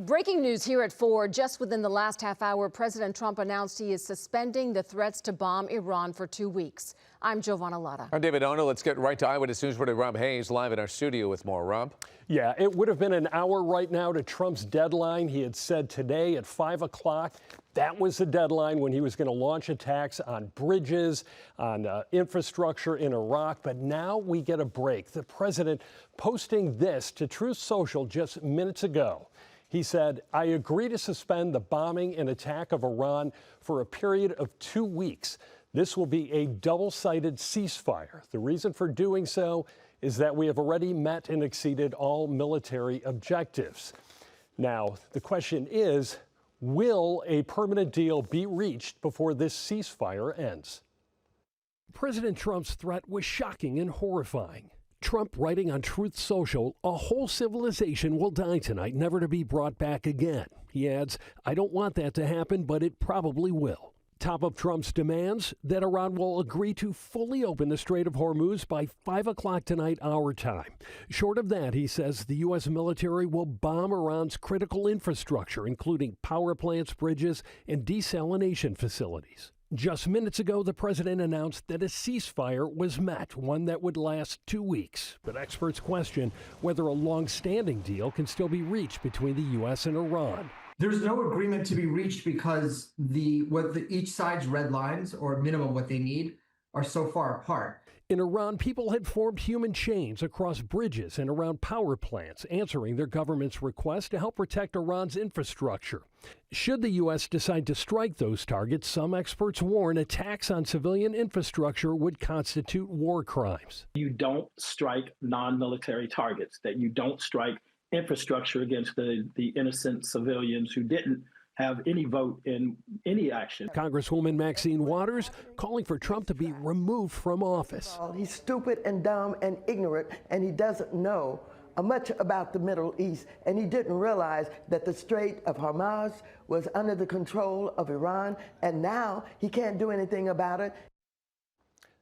Breaking news here at 4. Just within the last half hour, President Trump announced he is suspending the threats to bomb Iran for 2 weeks. I'm Giovanna Latta. I'm David Ono. Let's get right to Eyewitness News reporter Rob Hayes live in our studio with more. Rob? Yeah, it would have been an hour right now to Trump's deadline. He had said today at 5 o'clock that was the deadline when he was going to launch attacks on bridges, on infrastructure in Iraq. But now we get a break. The president posting this to Truth Social just minutes ago. He said, I agree to suspend the bombing and attack of Iran for a period of 2 weeks. This will be a double-sided ceasefire. The reason for doing so is that we have already met and exceeded all military objectives. Now, the question is, will a permanent deal be reached before this ceasefire ends? President Trump's threat was shocking and horrifying. Trump writing on Truth Social, a whole civilization will die tonight, never to be brought back again. He adds, I don't want that to happen, but it probably will. Top of Trump's demands that Iran will agree to fully open the Strait of Hormuz by 5 o'clock tonight, our time. Short of that, he says the U.S. military will bomb Iran's critical infrastructure, including power plants, bridges, and desalination facilities. Just minutes ago, the president announced that a ceasefire was met, one that would last 2 weeks. But experts question whether a long-standing deal can still be reached between the U.S. and Iran. There's no agreement to be reached because each side's red lines, or minimum what they need, are so far apart. In Iran, people had formed human chains across bridges and around power plants, answering their government's request to help protect Iran's infrastructure. Should the U.S. decide to strike those targets, some experts warn attacks on civilian infrastructure would constitute war crimes. You don't strike non-military targets, that you don't strike infrastructure against the innocent civilians who didn't have any vote in any action. Congresswoman Maxine Waters calling for Trump to be removed from office. He's stupid and dumb and ignorant, and he doesn't know much about the Middle East, and he didn't realize that the Strait of Hormuz was under the control of Iran, and now he can't do anything about it.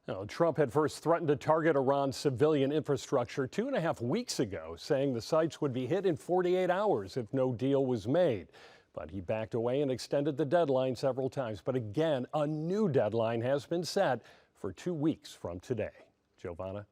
Now, Trump had first threatened to target Iran's civilian infrastructure 2.5 weeks ago, saying the sites would be hit in 48 hours if no deal was made. But he backed away and extended the deadline several times. But again, a new deadline has been set for 2 weeks from today. Giovanna?